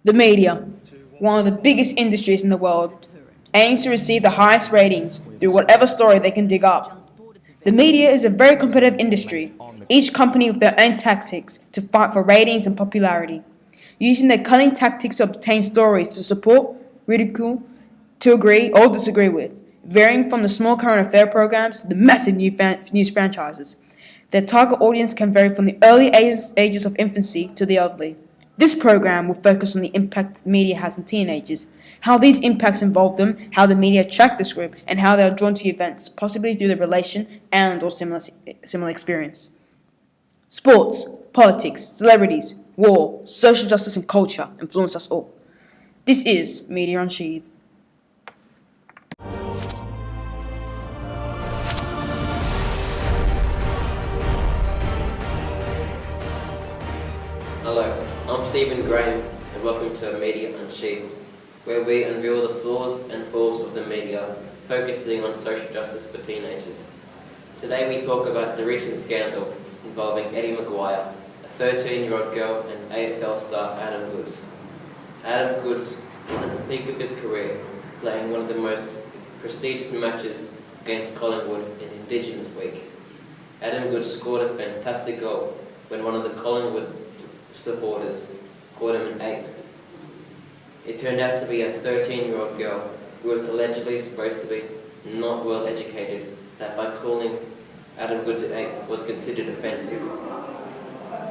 The media, one of the biggest industries in the world, aims to receive the highest ratings through whatever story they can dig up. The media is a very competitive industry, each company with their own tactics to fight for ratings and popularity, using their cunning tactics to obtain stories to support, ridicule, to agree or disagree with, varying from the small current affair programs to the massive news franchises. Their target audience can vary from the early ages of infancy to the elderly. This program will focus on the impact media has on teenagers, how these impacts involve them, how the media attract this group, and how they are drawn to events, possibly through their relation and or similar experience. Sports, politics, celebrities, war, social justice, and culture influence us all. This is Media Unsheathed. Hello, I'm Stephen Graham and welcome to Media Unsheathed, where we unveil the flaws and falls of the media, focusing on social justice for teenagers. Today we talk about the recent scandal involving Eddie Maguire, a 13-year-old girl, and AFL star Adam Goodes. Adam Goodes was at the peak of his career, playing one of the most prestigious matches against Collingwood in Indigenous Week. Adam Goodes scored a fantastic goal when one of the Collingwood supporters called him an ape. It turned out to be a 13-year-old girl who was allegedly supposed to be not well educated, that by calling Adam Goodes an ape was considered offensive.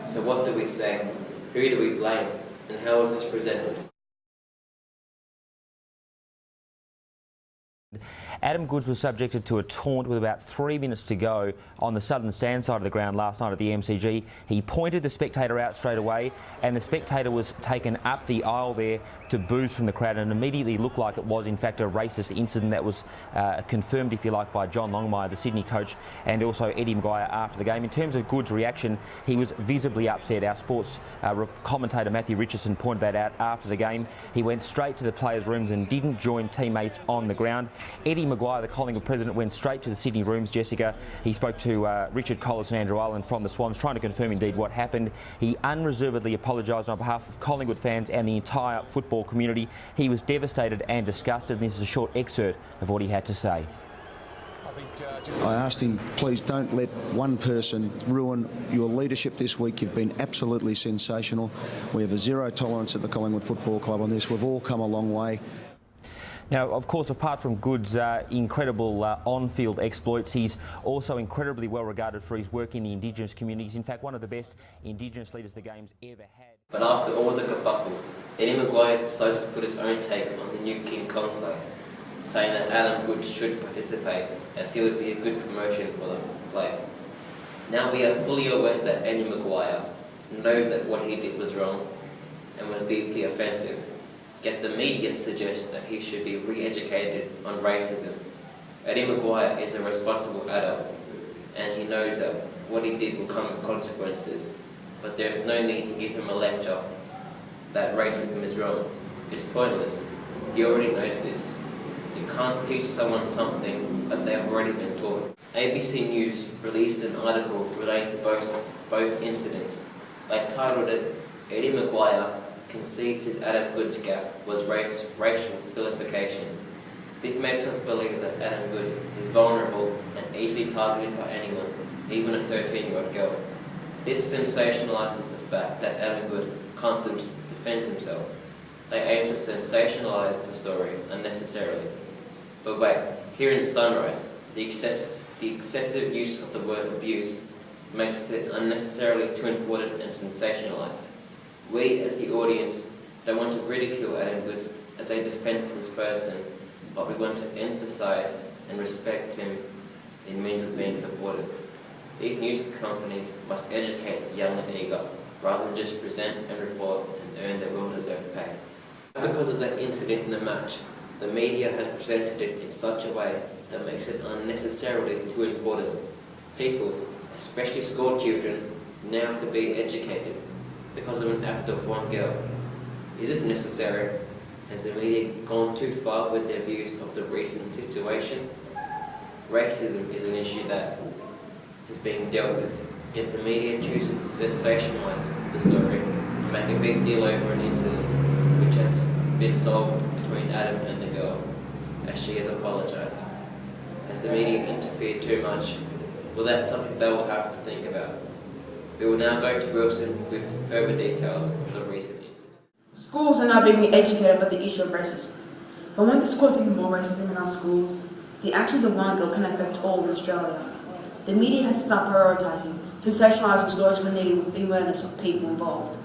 So what do we say? Who do we blame? And how is this presented? Adam Goodes was subjected to a taunt with about 3 minutes to go on the southern stand side of the ground last night at the MCG. He pointed the spectator out straight away, and the spectator was taken up the aisle there to boos from the crowd, and immediately looked like it was in fact a racist incident that was confirmed, if you like, by John Longmire, the Sydney coach, and also Eddie Maguire after the game. In terms of Goodes' reaction, he was visibly upset. Our sports commentator Matthew Richardson pointed that out after the game. He went straight to the players' rooms and didn't join teammates on the ground. Eddie Maguire, the Collingwood president, went straight to the Sydney rooms, Jessica. He spoke to Richard Collis and Andrew Ireland from the Swans, trying to confirm indeed what happened. He unreservedly apologised on behalf of Collingwood fans and the entire football community. He was devastated and disgusted, and this is a short excerpt of what he had to say. I asked him, please don't let one person ruin your leadership this week. You've been absolutely sensational. We have a zero tolerance at the Collingwood Football Club on this. We've all come a long way. Now, of course, apart from Goodes' incredible on-field exploits, he's also incredibly well regarded for his work in the Indigenous communities. In fact, one of the best Indigenous leaders the game's ever had. But after all the kerfuffle, Eddie Maguire decides to put his own take on the new King Kong play, saying that Adam Goodes should participate as he would be a good promotion for the play. Now we are fully aware that Eddie Maguire knows that what he did was wrong and was deeply offensive. Yet the media suggests that he should be re-educated on racism. Eddie Maguire is a responsible adult, and he knows that what he did will come with consequences. But there is no need to give him a lecture that racism is wrong. It's pointless. He already knows this. You can't teach someone something that they have already been taught. ABC News released an article relating to both incidents. They titled it, "Eddie Maguire concedes his Adam Goodes gaffe was racial vilification." This makes us believe that Adam Goodes is vulnerable and easily targeted by anyone, even a 13-year-old girl. This sensationalises the fact that Adam Goodes can't defend himself. They aim to sensationalise the story unnecessarily. But wait, here in Sunrise, the excessive use of the word abuse makes it unnecessarily too important and sensationalised. We, as the audience, don't want to ridicule Adam Goodes as a defenceless person, but we want to emphasise and respect him in means of being supportive. These news companies must educate the young and eager, rather than just present and report and earn their well-deserved pay. Because of that incident in the match, the media has presented it in such a way that makes it unnecessarily too important. People, especially school children, now have to be educated because of an act of one girl. Is this necessary? Has the media gone too far with their views of the recent situation? Racism is an issue that is being dealt with, yet the media chooses to sensationalise the story and make a big deal over an incident which been solved between Adam and the girl, as she has apologised. Has the media interfered too much? Well, that's something they will have to think about. We will now go to Wilson with further details of the recent incident. Schools are now being educated about the issue of racism. But when this causing more racism in our schools, the actions of one girl can affect all in Australia. The media has to start prioritising, sensationalising stories when needed with the awareness of people involved.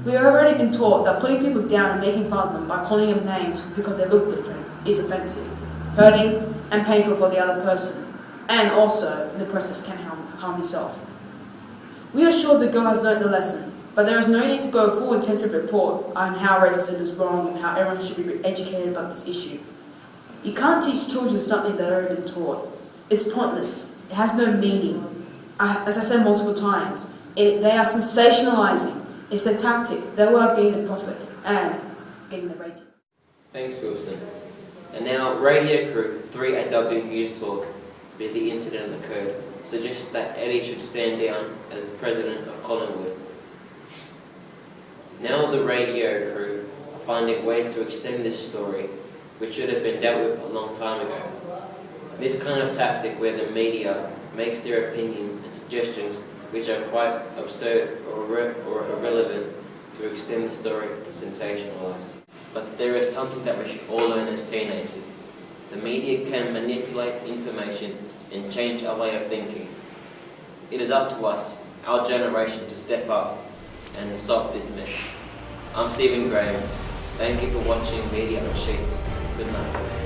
We have already been taught that putting people down and making fun of them by calling them names because they look different is offensive, hurting and painful for the other person, and also in the process can harm yourself. We are sure the girl has learnt the lesson, but there is no need to go a full intensive report on how racism is wrong and how everyone should be educated about this issue. You can't teach children something that already been taught. It's pointless. It has no meaning. As I said multiple times, they are sensationalising. It's their tactic. They are getting the profit and getting the rating. Thanks, Wilson. And now, radio crew 3AW News Talk, where the incident occurred, suggests that Eddie should stand down as president of Collingwood. Now the radio crew are finding ways to extend this story, which should have been dealt with a long time ago. This kind of tactic where the media makes their opinions and suggestions which are quite absurd or irrelevant to extend the story and sensationalise. But there is something that we should all learn as teenagers. The media can manipulate information and change our way of thinking. It is up to us, our generation, to step up and stop this mess. I'm Stephen Graham. Thank you for watching Media on Sheet. Good night.